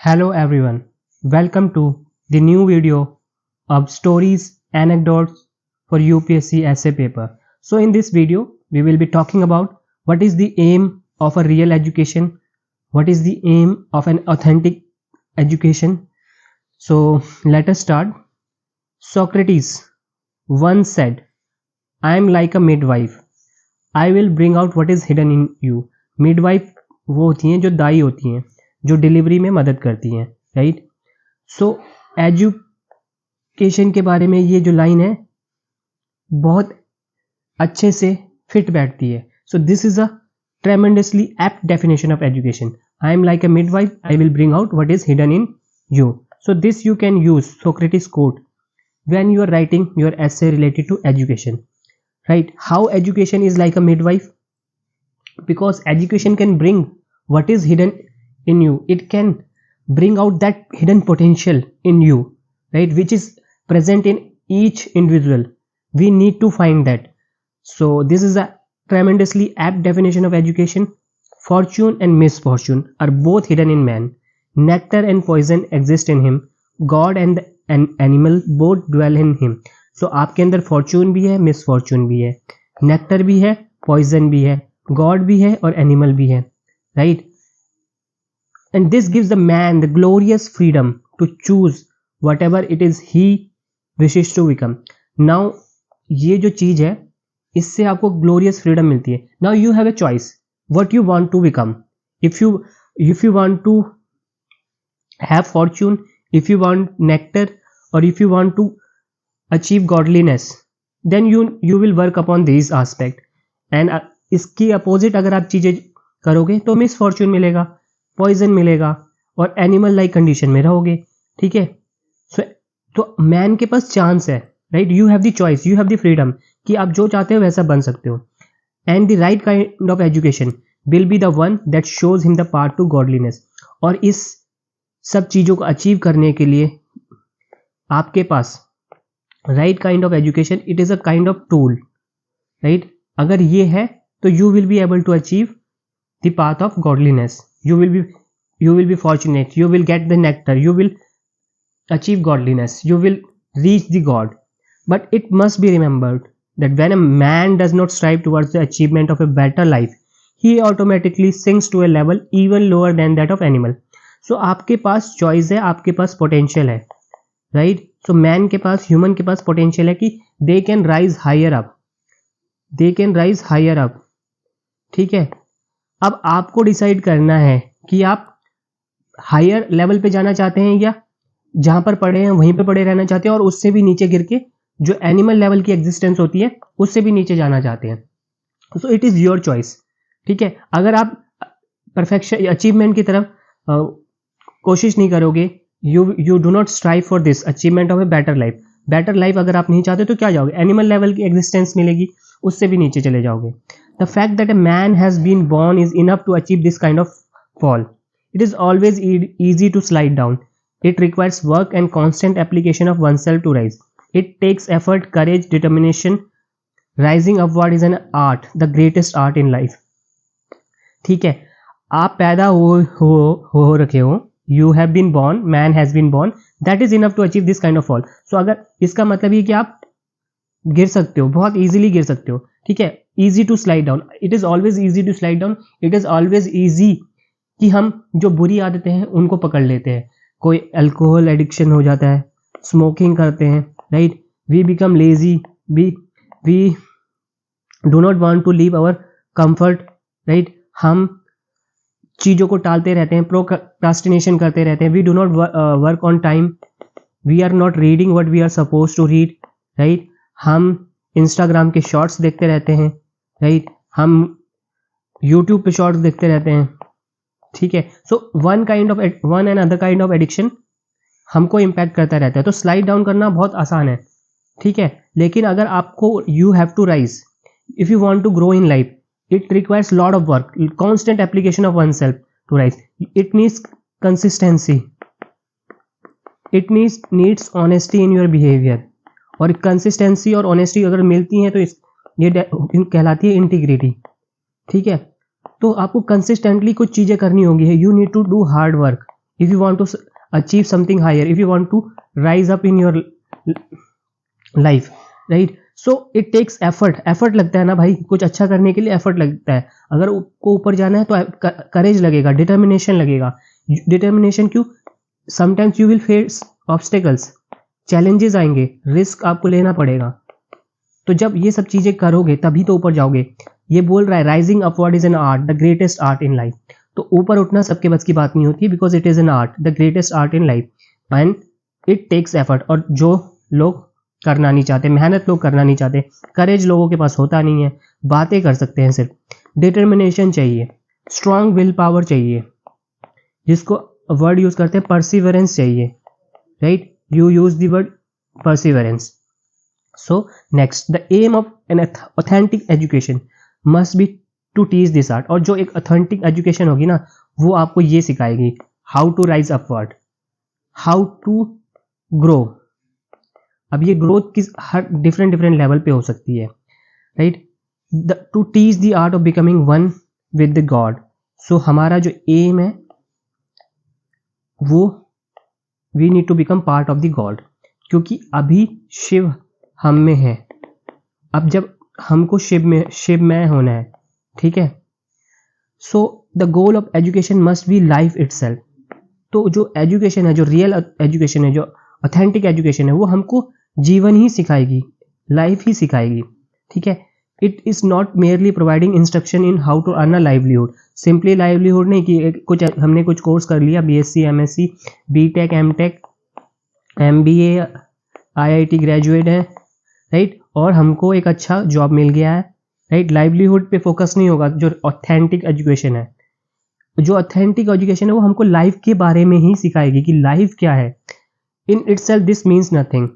Hello everyone, welcome to the new video of stories, anecdotes for UPSC essay paper. So in this video, we will be talking about what is the aim of a real education, what is the aim of an authentic education. So let us start. Socrates once said, I am like a midwife. I will bring out what is hidden in you. Midwife वो होती हैं जो दाई होती हैं, जो delivery में मदद करती हैं, राइट. सो एजुकेशन के बारे में ये जो लाइन है बहुत अच्छे से फिट बैठती है. So this is a tremendously apt definition of education. I am like a midwife, I will bring out what is hidden in you. So this you can use Socrates quote when you are writing your essay related to education, right? How education is like a midwife? Because education can bring what is hidden in you. It can bring out that hidden potential in you, right, which is present in each individual. We need to find that. So this is a tremendously apt definition of education. Fortune and misfortune are both hidden in man. Nectar and poison exist in him. God and an animal both dwell in him. So आपके अंदर Fortune भी है, misfortune भी है, nectar भी है, poison भी है, गॉड भी है और एनिमल भी है, right. And this gives the man the glorious freedom to choose whatever it is he wishes to become. Now ये जो चीज है इससे आपको glorious freedom मिलती है. Now you have a choice what you want to become. If you want to have fortune, if you want nectar, or if you want to achieve godliness, then you will work upon these aspect. And इसकी opposite अगर आप चीजें करोगे तो misfortune मिलेगा, poison मिलेगा और animal like condition में रहोगे, ठीक है. तो मैन के पास चांस है, right. You have the choice, you have the freedom कि आप जो चाहते हो वैसा बन सकते हो. And the right kind of education will be the one that shows him the path to godliness. और इस सब चीजों को अचीव करने के लिए आपके पास right kind of education, it is a kind of tool, right. अगर ये है तो you will be able to achieve the path of godliness. You will be fortunate, you will get the nectar, you will achieve godliness, you will reach the God. But it must be remembered that when a man does not strive towards the achievement of a better life, he automatically sinks to a level even lower than that of animal. So आपके पास choice है, आपके पास potential है, right? So man के पास, human के पास potential है कि they can rise higher up, they can rise higher up, ठीक है. अब आपको डिसाइड करना है कि आप हायर लेवल पे जाना चाहते हैं या जहां पर पड़े हैं वहीं पे पड़े रहना चाहते हैं और उससे भी नीचे गिर के जो एनिमल लेवल की एग्जिस्टेंस होती है उससे भी नीचे जाना चाहते हैं. So it is your choice, ठीक है. अगर आप परफेक्शन अचीवमेंट की तरफ कोशिश नहीं करोगे, you do not strive for this achievement of a better life. Better life अगर आप नहीं चाहते तो क्या जाओगे, एनिमल लेवल की एग्जिस्टेंस मिलेगी, उससे भी नीचे चले जाओगे. The fact that a man has been born is enough to achieve this kind of fall. It is always easy to slide down. It requires work and constant application of oneself to rise. It takes effort, courage, determination. Rising upward is an art, the greatest art in life. ठीक है, आप पैदा हो रखे हो, you have been born, man has been born, that is enough to achieve this kind of fall. So अगर इसका मतलब ये कि आप गिर सकते हो, बहुत इजीली गिर सकते हो, ठीक है. Easy to slide down, it is always easy to slide down, it is always easy कि हम जो बुरी आदतें हैं उनको पकड़ लेते हैं. कोई अल्कोहल एडिक्शन हो जाता है, स्मोकिंग करते हैं, right. We become lazy, we do not want to leave our comfort, right. हम चीजों को टालते रहते हैं, प्रोक्रास्टिनेशन करते रहते हैं. We do not work on time, we are not reading what we are suppose to read, right. हम इंस्टाग्राम के शॉर्ट्स देखते रहते हैं, राइट. हम यूट्यूब पे शॉर्ट्स देखते रहते हैं, ठीक है. So one and other kind of addiction हमको इम्पैक्ट करता रहता है. तो स्लाइड डाउन करना बहुत आसान है, ठीक है. लेकिन अगर आपको you have to rise, if you want to grow in life, it requires lot of work, constant application of one self to rise. It needs consistency, it needs honesty in your behaviour. और consistency और honesty अगर मिलती हैं तो ये कहलाती है integrity, ठीक है. तो आपको कंसिस्टेंटली कुछ चीजें करनी होगी. You need to do hard work, if you want to achieve something higher, if you want to rise up in your life, right? So it takes effort लगता है ना भाई, कुछ अच्छा करने के लिए effort लगता है. अगर को ऊपर जाना है तो courage लगेगा, determination लगेगा. determination क्यों? sometimes you will face obstacles, challenges आएंगे, risk आपको लेना पड़ेगा. तो जब ये सब चीजें करोगे तभी तो ऊपर जाओगे. ये बोल रहा है rising upward is an art, the greatest art in life. तो ऊपर उठना सबके बस की बात नहीं होती, because it is an art, the greatest art in life, and it takes effort. और जो लोग करना नहीं चाहते, मेहनत लोग करना नहीं चाहते, करेज लोगों के पास होता नहीं है, बातें कर सकते हैं सिर्फ. डिटर्मिनेशन चाहिए, स्ट्रांग विल पावर चाहिए, जिसको वर्ड यूज करते हैं परसिवरेंस चाहिए, right? You use the word perseverance. So next, the aim of an authentic education must be to teach this art. और जो एक authentic education होगी ना, वो आपको ये सिखाएगी how to rise upward, how to grow. अब ये growth किस हर different level पे हो सकती है, right? To teach the art of becoming one with the God. So हमारा जो aim है वो we need to become part of the God, क्योंकि अभी शिव हम में है. अब जब हमको शिवमय होना है, ठीक है? So the goal of education must be life itself. तो जो एजुकेशन है, जो रियल एजुकेशन है, जो ऑथेंटिक एजुकेशन है, वो हमको जीवन ही सिखाएगी, लाइफ ही सिखाएगी, ठीक है? It is not merely providing instruction in how to earn a livelihood. Simply livelihood नहीं कि हमने कुछ कोर्स कर लिया, BSc, MSc, BTech, MTech, MBA, IIT graduate है, राइट? और हमको एक अच्छा जॉब मिल गया है, राइट? लाइवलीहुड पे फोकस नहीं होगा. जो ऑथेंटिक एजुकेशन है, जो ऑथेंटिक एजुकेशन है, वो हमको लाइफ के बारे में ही सिखाएगी कि लाइफ क्या है. In itself this means nothing.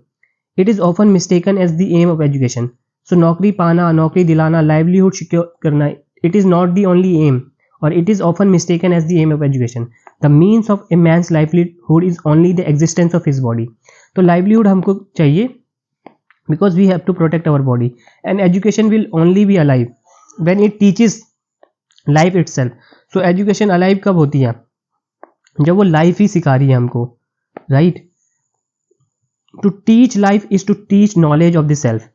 It is often mistaken as the aim of education. So नौकरी पाना, नौकरी दिलाना, लाइवलीहुड सिक्योर करना, it is not the only aim, और it is often mistaken as the aim of education. The means of a man's livelihood is only the existence of his body. तो livelihood हमको चाहिए because we have to protect our body, and education will only be alive when it teaches life itself. So education alive कब होती है? जब वो life ही सिखा रही है हमको, right? to teach life is to teach knowledge of the self.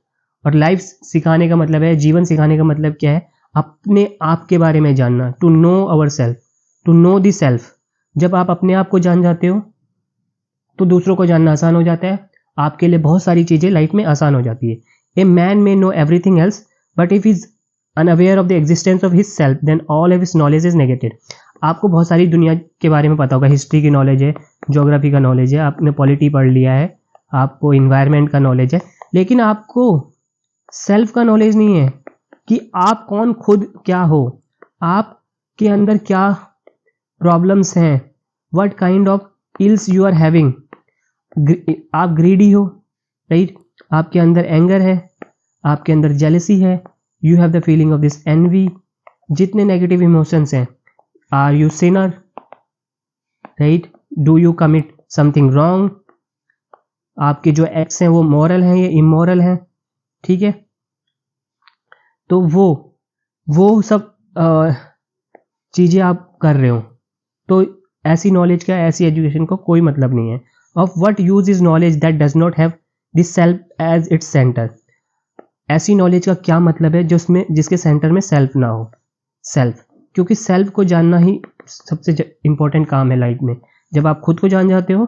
और life सिखाने का मतलब है, जीवन सिखाने का मतलब क्या है? अपने आप के बारे में जानना, to know ourself, to know the self. जब आप अपने आप को जान जाते हो तो दूसरों को जानना आसान हो जाता है, आपके लिए बहुत सारी चीजें लाइफ में आसान हो जाती है. A man may know everything else, but if is unaware of the existence of his self, then all of his knowledge is negated. आपको बहुत सारी दुनिया के बारे में पता होगा, हिस्ट्री की नॉलेज है, ज्योग्राफी का नॉलेज है, आपने पॉलिटी पढ़ लिया है, आपको इन्वायरमेंट का नॉलेज है, लेकिन आपको सेल्फ का नॉलेज नहीं है कि आप कौन, खुद क्या हो, आपके अंदर क्या प्रॉब्लम्स हैं, what kind of ills you are having. आप ग्रीडी हो, राइट? आपके अंदर एंगर है, आपके अंदर जेलसी है, you have the feeling of this envy. जितने नेगेटिव इमोशंस हैं, are you sinner, right? Do you commit something wrong? आपके जो एक्ट्स हैं वो मॉरल हैं या इमोरल हैं, ठीक है? तो वो सब चीजें आप कर रहे हो, तो ऐसी नॉलेज का, ऐसी एजुकेशन को कोई मतलब नहीं है. Of what use is knowledge that does not have the self as its center. ऐसी नॉलेज का क्या मतलब है जिसके सेंटर में सेल्फ ना हो. सेल्फ, क्योंकि सेल्फ को जानना ही सबसे इंपॉर्टेंट काम है लाइफ में. जब आप खुद को जान जाते हो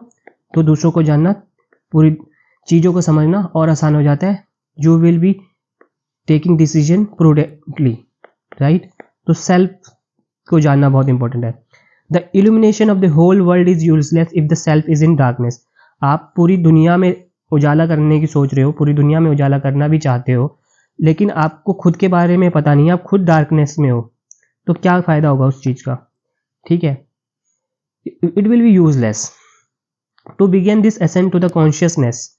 तो दूसरों को जानना, पूरी चीज़ों को समझना और आसान हो जाता है. You will be taking decision prudently, right? तो सेल्फ को जानना बहुत इंपॉर्टेंट है. The illumination of the whole world is useless if the self is in darkness. आप पूरी दुनिया में उजाला करने की सोच रहे हो, पूरी दुनिया में उजाला करना भी चाहते हो, लेकिन आपको खुद के बारे में पता नहीं है, आप खुद डार्कनेस में हो, तो क्या फायदा होगा उस चीज का, ठीक है? It will be useless. To begin this ascent to the consciousness,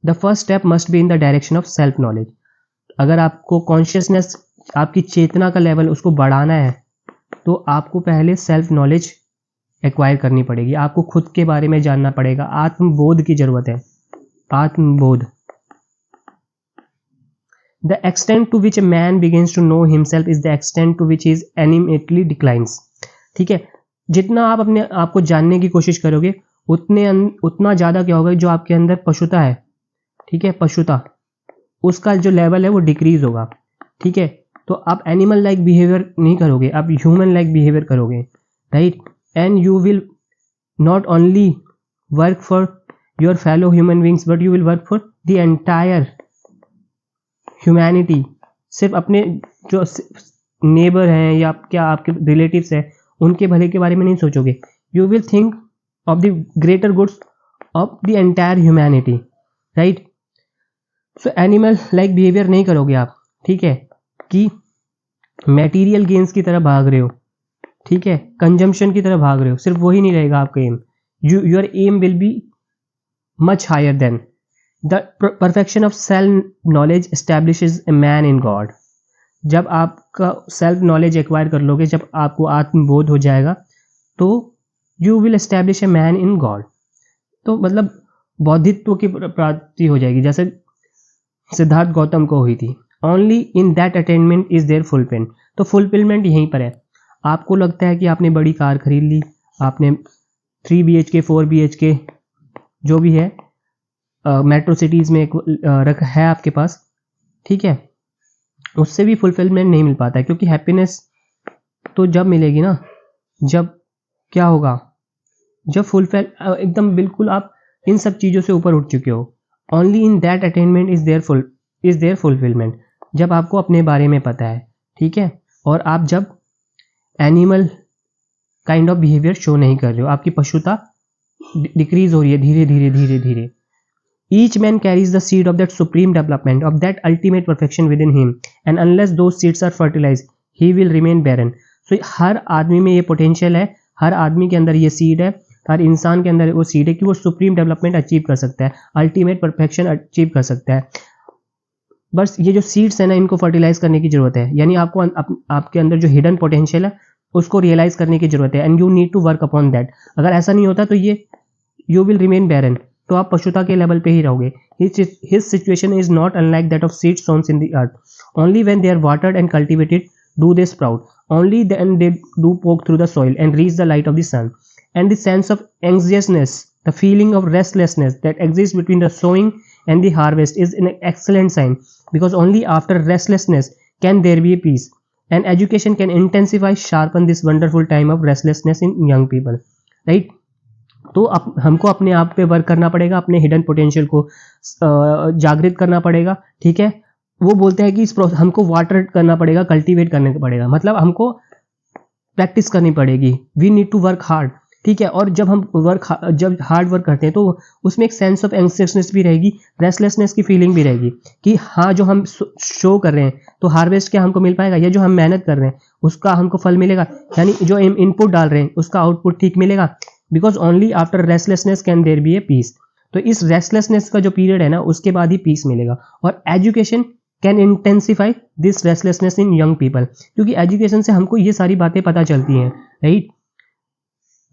the first step must be in the direction of self knowledge. अगर आपको कॉन्शियसनेस, आपकी चेतना का लेवल, उसको बढ़ाना है, तो आपको पहले सेल्फ नॉलेज एक्वायर करनी पड़ेगी. आपको खुद के बारे में जानना पड़ेगा. आत्मबोध की जरूरत है, आत्मबोध. The extent to which a man begins to know himself is the extent to which his एनिमेटली डिक्लाइंस. ठीक है, जितना आप अपने आप को जानने की कोशिश करोगे उतना ज़्यादा क्या होगा, जो आपके अंदर पशुता है, ठीक है, पशुता, उसका जो लेवल है वो डिक्रीज होगा, ठीक है। तो आप एनिमल लाइक बिहेवियर नहीं करोगे, आप ह्यूमन लाइक बिहेवियर करोगे, right. And you will not only work for your fellow human beings but you will work for the entire humanity. सिर्फ अपने जो नेबर हैं या क्या आपके रिलेटिव्स हैं उनके भले के बारे में नहीं सोचोगे, you will think of the greater goods of the entire humanity, right. So animal like behaviour नहीं करोगे आप, ठीक है, कि मटेरियल गेन्स की तरह भाग रहे हो, ठीक है, कंजम्पशन की तरह भाग रहे हो, सिर्फ वही नहीं रहेगा आपका aim. Your aim will be much higher than the perfection of self knowledge establishes a man in God. जब आपका सेल्फ नॉलेज एक्वायर कर लोगे, जब आपको आत्मबोध हो जाएगा, तो you will establish A man in God. तो मतलब बौद्धित्व की प्राप्ति हो जाएगी, जैसे सिद्धार्थ गौतम को हुई थी। Only in that attainment is there fulfilment. तो फुलफिलमेंट यहीं पर है। आपको लगता है कि आपने बड़ी कार खरीद ली, आपने 3 BHK 4 BHK जो भी है मेट्रो सिटीज़ में एक रखा है आपके पास, ठीक है, उससे भी फुलफिलमेंट नहीं मिल पाता है, क्योंकि हैप्पीनेस तो जब मिलेगी ना, जब क्या होगा, जब फुलफिल एकदम बिल्कुल आप इन सब चीज़ों से ऊपर उठ चुके हो। Only in that attainment is there fulfilment. जब आपको अपने बारे में पता है, ठीक है, और आप जब animal kind of behaviour show नहीं कर रहे हो, आपकी पशुता डिक्रीज हो रही है धीरे धीरे धीरे धीरे। Each man carries the seed of that supreme development of that ultimate perfection within him and unless those seeds are fertilise he will remain barren. So हर आदमी में ये पोटेंशियल है, हर आदमी के अंदर ये सीड है, हर इंसान के अंदर वो सीड है कि वो सुप्रीम डेवलपमेंट अचीव कर सकता है, अल्टीमेट परफेक्शन अचीव कर सकता है। बस ये जो सीड्स है ना, इनको फर्टिलाइज करने की जरूरत है, यानी आपको आपके अंदर जो हिडन पोटेंशियल है उसको रियलाइज करने की जरूरत है, and you need to work upon that. अगर ऐसा नहीं होता तो ये यू विल रिमेन बैरन, तो आप पशुता के लेवल पे ही रहोगे। His situation is not unlike that of seeds sown in the earth. Only when they are watered and cultivated do they sprout, only then they do poke through the soil and reach the light of the sun. And the sense of anxiousness, the feeling of restlessness that exist between the sowing and the harvest is an excellent sign, because only after restlessness can there be a peace, and education can intensify sharpen this wonderful time of restlessness in young people, right। तो हमको अपने आप पे work करना पड़ेगा, अपने hidden potential को जागृत करना पड़ेगा, ठीक है। वो बोलते हैं कि हमको वाटर करना पड़ेगा, कल्टीवेट करने पड़ेगा, मतलब हमको प्रैक्टिस करनी पड़ेगी, we need to work hard, ठीक है। और जब हम जब हार्ड वर्क करते हैं तो उसमें एक सेंस ऑफ एंग्जियसनेस भी रहेगी, रेस्टलेसनेस की फीलिंग भी रहेगी कि हाँ, जो हम शो कर रहे हैं तो हार्वेस्ट क्या हमको मिल पाएगा, या जो हम मेहनत कर रहे हैं उसका हमको फल मिलेगा, यानी जो इनपुट डाल रहे हैं उसका आउटपुट ठीक मिलेगा। Because only after restlessness can there be a peace. तो इस रेस्टलेसनेस का जो पीरियड है ना, उसके बाद ही पीस मिलेगा। और education can intensify this restlessness in young people, क्योंकि एजुकेशन से हमको ये सारी बातें पता चलती हैं, right.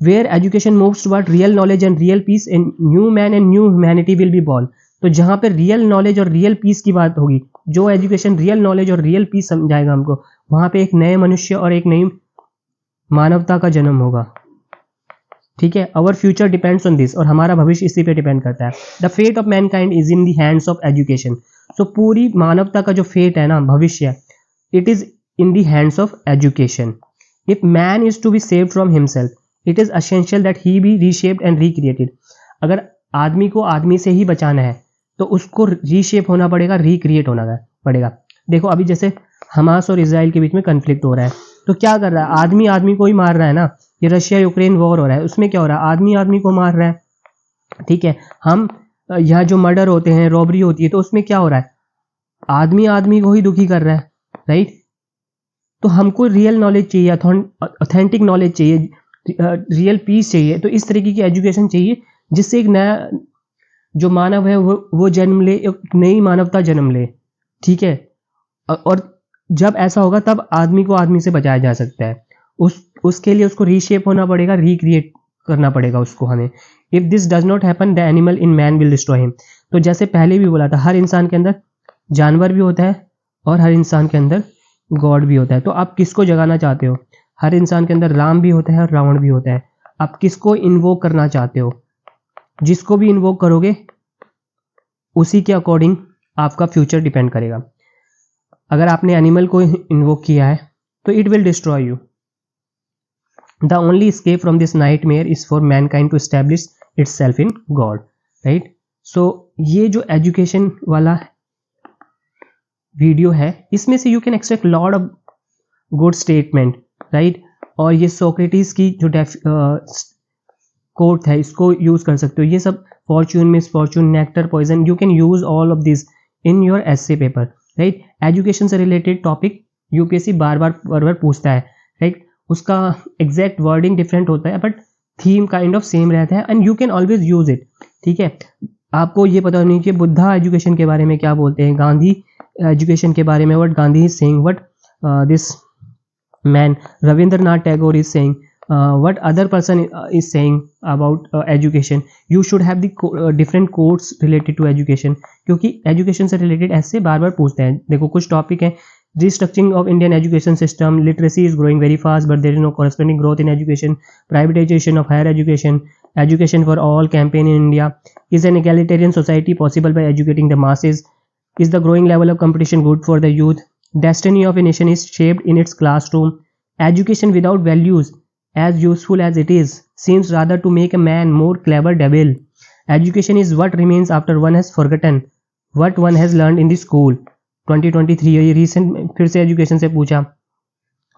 Where education moves toward real knowledge and real peace, and new man and new humanity will be born। तो जहाँ पे रियल नॉलेज और रियल पीस की बात होगी, जो एजुकेशन रियल नॉलेज और रियल पीस समझाएगा हमको, वहाँ पे एक नए मनुष्य और एक नई मानवता का जन्म होगा, ठीक है। Our future depends on this, और हमारा भविष्य इसी पे डिपेंड करता है। The fate of mankind is in the hands of education. So पूरी मानवता का जो फेट है ना, भविष्य, it is in the hands of education. If man is to be saved from himself, it is essential that he be reshaped and recreated. अगर आदमी को आदमी से ही बचाना है तो उसको रीशेप होना पड़ेगा, रिक्रिएट होना पड़ेगा। देखो अभी जैसे हमास और इजराइल के बीच में कन्फ्लिक्ट हो रहा है, तो क्या कर रहा है, आदमी आदमी को ही मार रहा है ना। ये रशिया यूक्रेन वॉर हो रहा है, उसमें क्या हो रहा है, आदमी आदमी को मार रहा है, ठीक है। हम यहाँ जो मर्डर होते हैं, रॉबरी होती है, तो उसमें क्या हो रहा है, आदमी आदमी को ही दुखी कर रहा है, राइट। तो हमको रियल नॉलेज चाहिए, ऑथेंटिक नॉलेज चाहिए, रियल पीस चाहिए। तो इस तरीके की एजुकेशन चाहिए जिससे एक नया जो मानव है वो जन्म ले, एक नई मानवता जन्म ले, ठीक है। और जब ऐसा होगा तब आदमी को आदमी से बचाया जा सकता है। उसके लिए उसको रीशेप होना पड़ेगा, रिक्रिएट करना पड़ेगा उसको हमें। If this does not happen the animal in man will destroy him. तो जैसे पहले भी बोला था, हर इंसान के अंदर जानवर भी होता है और हर इंसान के अंदर गॉड भी होता है। तो आप किसको जगाना चाहते हो, हर इंसान के अंदर राम भी होता है और रावण भी होता है। आप किसको इन्वोक करना चाहते हो, जिसको भी इन्वोक करोगे उसी के अकॉर्डिंग आपका फ्यूचर डिपेंड करेगा। अगर आपने एनिमल को इन्वोक किया है तो it will destroy you. The only escape from this nightmare is for mankind to establish itself in God, right? So ये जो एजुकेशन वाला वीडियो है इसमें से you can extract lot of good statement, right? और ये सोक्रेटिस की जो कोट है इसको यूज कर सकते हो। ये सब fortune, misfortune, nectar, poison, you can use all of this in your essay paper, right? Education से रिलेटेड टॉपिक यूपीएससी बार बार पूछता है, राइट? उसका एग्जैक्ट वर्डिंग डिफरेंट होता है but theme kind of same रहता है and you can always use it, ठीक है? आपको ये पता नहीं कि बुद्धा एजुकेशन के बारे में क्या बोलते हैं, गांधी एजुकेशन के बारे में what Gandhi is saying, what this man Rabindranath Tagore is saying, what other person is saying about education. You should have the different quotes related to education, क्योंकि education से related ऐसे बार बार पूछते हैं। देखो कुछ टॉपिक है, restructuring of Indian education system, literacy is growing very fast but there is no corresponding growth in education, privatization of higher education, education for all campaign in India, is an egalitarian society possible by educating the masses, is the growing level of competition good for the youth, destiny of a nation is shaped in its classroom, education without values as useful as it is seems rather to make a man more clever devil, education is what remains after one has forgotten what one has learned in the school। 2023 ये recent फिर से education से पूछा।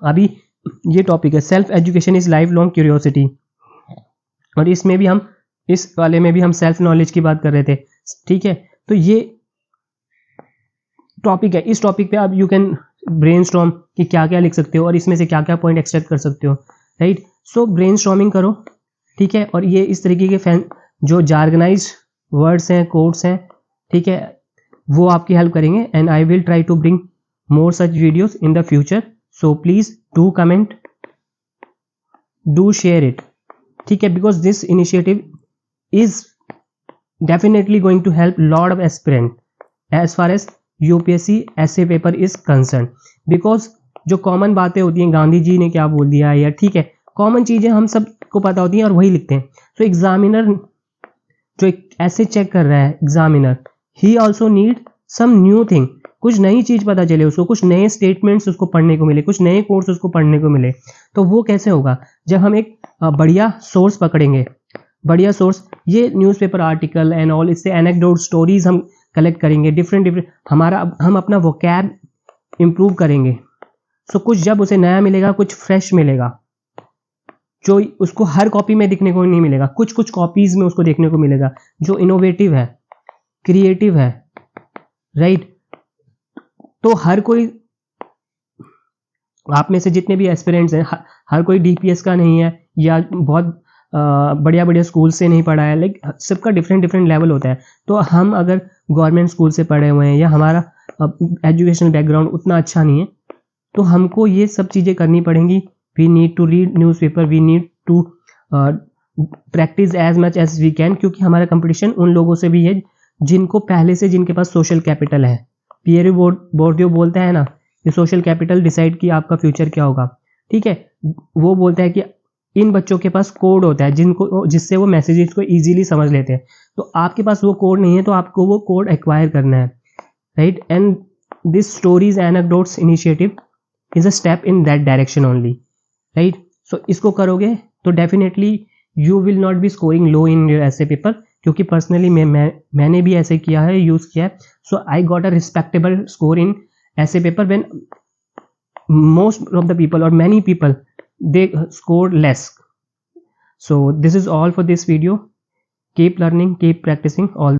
अभी ये topic है self education is life long curiosity, और इसमें भी हम इस वाले में भी हम सेल्फ नॉलेज की बात कर रहे थे, ठीक है? तो ये टॉपिक है, इस टॉपिक पे आप यू कैन ब्रेनस्टॉर्म कि क्या क्या लिख सकते हो और इसमें से क्या क्या पॉइंट एक्सट्रैक्ट कर सकते हो, राइट? सो ब्रेनस्टॉर्मिंग करो, ठीक है? और ये इस तरीके के जो जार्गनाइज्ड वर्ड्स हैं, कोड्स हैं, ठीक है, वो आपकी हेल्प करेंगे and I will try to bring more such videos in the future. So please do comment, do share it, ठीक है? Because this initiative is definitely going to help lot of aspirant as far as UPSC essay paper is concern. बिकॉज जो common बातें होती हैं, गांधी जी ने क्या बोल दिया या, ठीक है, कॉमन चीजें हम सबको पता होती हैं और वही लिखते हैं। तो एग्जामिनर जो एक ऐसे चेक कर रहा है, examiner he also need some new thing, कुछ नई चीज पता चले उसको, कुछ नए स्टेटमेंट्स उसको पढ़ने को मिले, कुछ नए कोर्स उसको पढ़ने को मिले। तो वो कैसे होगा? जब हम एक बढ़िया सोर्स पकड़ेंगे, बढ़िया सोर्स, ये न्यूज़पेपर आर्टिकल एंड ऑल, इससे एनेक्डोट स्टोरीज हम कलेक्ट करेंगे, डिफरेंट हम अपना वोकैब इंप्रूव करेंगे। सो कुछ जब उसे नया मिलेगा, कुछ फ्रेश मिलेगा जो उसको हर कॉपी में दिखने को नहीं मिलेगा, कुछ कुछ कॉपीज में उसको देखने को मिलेगा जो इनोवेटिव है, क्रिएटिव है, राइट? तो हर कोई, आप में से जितने भी एस्पिरेंट्स हैं, हर कोई डीपीएस का नहीं है या बहुत बढ़िया बढ़िया स्कूल से नहीं पढ़ा है, लाइक सबका डिफरेंट डिफरेंट लेवल होता है। तो हम अगर गवर्नमेंट स्कूल से पढ़े हुए हैं या हमारा एजुकेशनल बैकग्राउंड उतना अच्छा नहीं है, तो हमको ये सब चीज़ें करनी पड़ेंगी। We need to read newspaper, we need to practice as much as we can, क्योंकि हमारा कंपटीशन उन लोगों से भी है जिनको पहले से, जिनके पास सोशल कैपिटल है। पियरे बोर्डियो बोलता है ना कि सोशल कैपिटल डिसाइड कि आपका फ्यूचर क्या होगा, ठीक है? वो बोलता है कि इन बच्चों के पास कोड होता है जिससे वो मैसेजेस को इजीली समझ लेते हैं। तो आपके पास वो कोड नहीं है, तो आपको वो कोड एक्वायर करना है, right? And this stories anecdotes initiative is a step in that direction only, right? So इसको करोगे तो definitely you will not be scoring low in your essay paper, क्योंकि पर्सनली मैंने भी ऐसे किया है, यूज किया है। So I got a respectable score in essay paper when most of the people or many people they scored less. So this is all for this video. Keep learning, keep practicing all